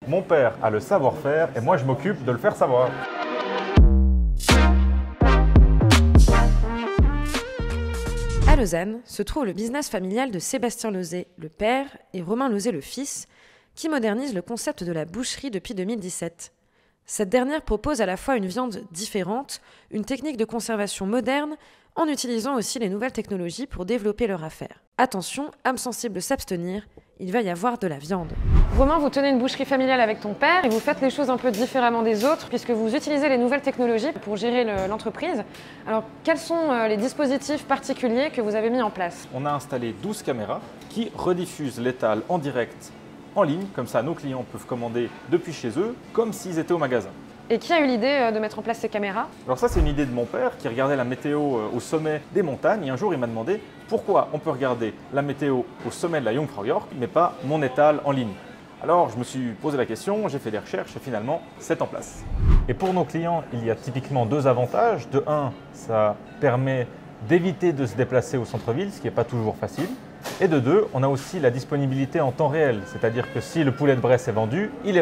Mon père a le savoir-faire et moi je m'occupe de le faire savoir. À Lausanne se trouve le business familial de Sébastien Lauzet, le père, et Romain Lauzet, le fils, qui modernise le concept de la boucherie depuis 2017. Cette dernière propose à la fois une viande différente, une technique de conservation moderne, en utilisant aussi les nouvelles technologies pour développer leur affaire. Attention, âme sensible s'abstenir, il va y avoir de la viande. Romain, vous tenez une boucherie familiale avec ton père et vous faites les choses un peu différemment des autres puisque vous utilisez les nouvelles technologies pour gérer l'entreprise. Alors, quels sont les dispositifs particuliers que vous avez mis en place? On a installé 12 caméras qui rediffusent l'étal en direct, en ligne. Comme ça, nos clients peuvent commander depuis chez eux, comme s'ils étaient au magasin. Et qui a eu l'idée de mettre en place ces caméras? Alors ça, c'est une idée de mon père qui regardait la météo au sommet des montagnes. Et un jour, il m'a demandé pourquoi on peut regarder la météo au sommet de la Jungfraujoch, mais pas mon étal en ligne. Alors, je me suis posé la question, j'ai fait des recherches et finalement, c'est en place. Et pour nos clients, il y a typiquement deux avantages. De un, ça permet d'éviter de se déplacer au centre-ville, ce qui n'est pas toujours facile. Et de deux, on a aussi la disponibilité en temps réel, c'est-à-dire que si le poulet de Bresse est vendu, il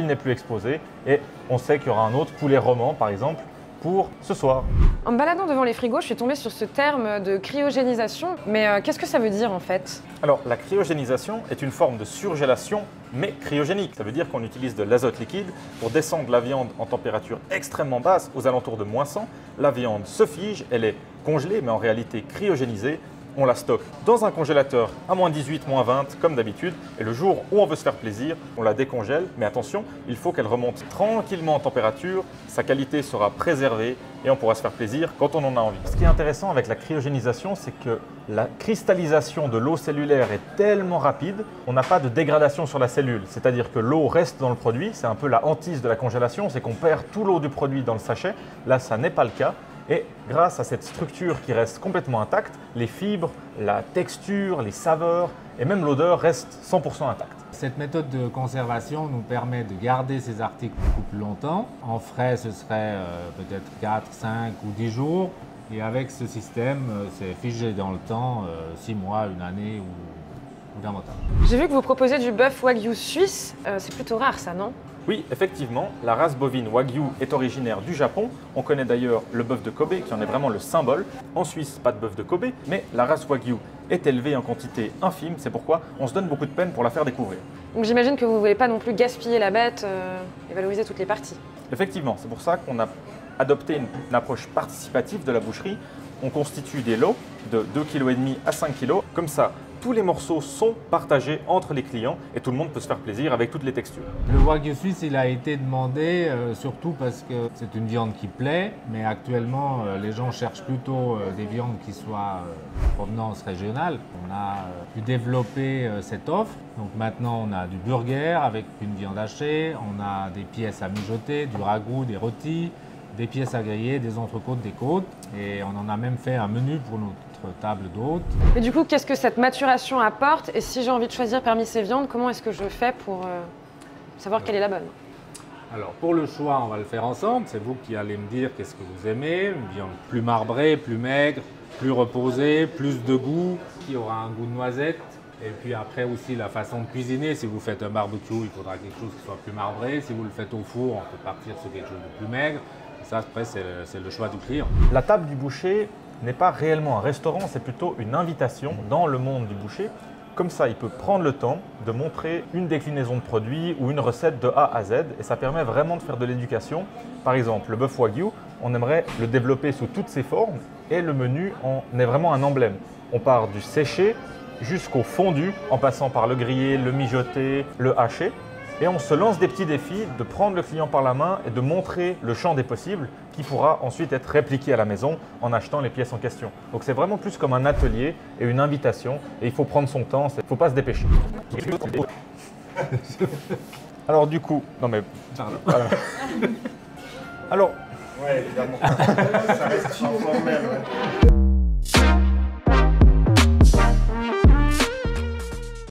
n'est plus exposé et on sait qu'il y aura un autre poulet roman, par exemple, pour ce soir. En me baladant devant les frigos, je suis tombée sur ce terme de cryogénisation, mais qu'est-ce que ça veut dire en fait? Alors, la cryogénisation est une forme de surgélation, mais cryogénique. Ça veut dire qu'on utilise de l'azote liquide pour descendre la viande en température extrêmement basse, aux alentours de -100. La viande se fige, elle est congelée, mais en réalité cryogénisée. On la stocke dans un congélateur à -18, -20 comme d'habitude et le jour où on veut se faire plaisir, on la décongèle. Mais attention, il faut qu'elle remonte tranquillement en température, sa qualité sera préservée et on pourra se faire plaisir quand on en a envie. Ce qui est intéressant avec la cryogénisation, c'est que la cristallisation de l'eau cellulaire est tellement rapide, on n'a pas de dégradation sur la cellule. C'est-à-dire que l'eau reste dans le produit, c'est un peu la hantise de la congélation, c'est qu'on perd tout l'eau du produit dans le sachet. Là, ça n'est pas le cas. Et grâce à cette structure qui reste complètement intacte, les fibres, la texture, les saveurs et même l'odeur restent 100% intactes. Cette méthode de conservation nous permet de garder ces articles beaucoup plus longtemps. En frais, ce serait peut-être 4, 5 ou 10 jours. Et avec ce système, c'est figé dans le temps, 6 mois, une année ou davantage. J'ai vu que vous proposez du bœuf Wagyu suisse, c'est plutôt rare ça, non? Oui, effectivement, la race bovine Wagyu est originaire du Japon. On connaît d'ailleurs le bœuf de Kobe qui en est vraiment le symbole. En Suisse, pas de bœuf de Kobe, mais la race Wagyu est élevée en quantité infime. C'est pourquoi on se donne beaucoup de peine pour la faire découvrir. Donc j'imagine que vous ne voulez pas non plus gaspiller la bête et valoriser toutes les parties. Effectivement, c'est pour ça qu'on a adopté une approche participative de la boucherie. On constitue des lots de 2,5 kg à 5 kg. Comme ça, tous les morceaux sont partagés entre les clients et tout le monde peut se faire plaisir avec toutes les textures. Le Wagyu suisse, il a été demandé surtout parce que c'est une viande qui plaît, mais actuellement, les gens cherchent plutôt des viandes qui soient de provenance régionale. On a pu développer cette offre. Donc maintenant, on a du burger avec une viande hachée, on a des pièces à mijoter, du ragoût, des rôtis, des pièces à griller, des entrecôtes, des côtes. Et on en a même fait un menu pour notre table d'hôtes. Mais du coup, qu'est-ce que cette maturation apporte? Et si j'ai envie de choisir parmi ces viandes, comment est-ce que je fais pour savoir quelle est la bonne? Alors pour le choix, on va le faire ensemble. C'est vous qui allez me dire qu'est-ce que vous aimez. Une viande plus marbrée, plus maigre, plus reposée, plus de goût, qui aura un goût de noisette. Et puis après aussi la façon de cuisiner. Si vous faites un barbecue, il faudra quelque chose qui soit plus marbré. Si vous le faites au four, on peut partir sur quelque chose de plus maigre. Et ça, après, c'est le choix du client. La table du boucher n'est pas réellement un restaurant, c'est plutôt une invitation dans le monde du boucher. Comme ça, il peut prendre le temps de montrer une déclinaison de produits ou une recette de A à Z et ça permet vraiment de faire de l'éducation. Par exemple, le bœuf Wagyu, on aimerait le développer sous toutes ses formes et le menu en est vraiment un emblème. On part du séché jusqu'au fondu en passant par le grillé, le mijoté, le haché. Et on se lance des petits défis de prendre le client par la main et de montrer le champ des possibles qui pourra ensuite être répliqué à la maison en achetant les pièces en question. Donc c'est vraiment plus comme un atelier et une invitation et il faut prendre son temps, il ne faut pas se dépêcher. Alors du coup, non mais... Voilà. Alors... Ouais, évidemment. Ça reste informel. Ouais.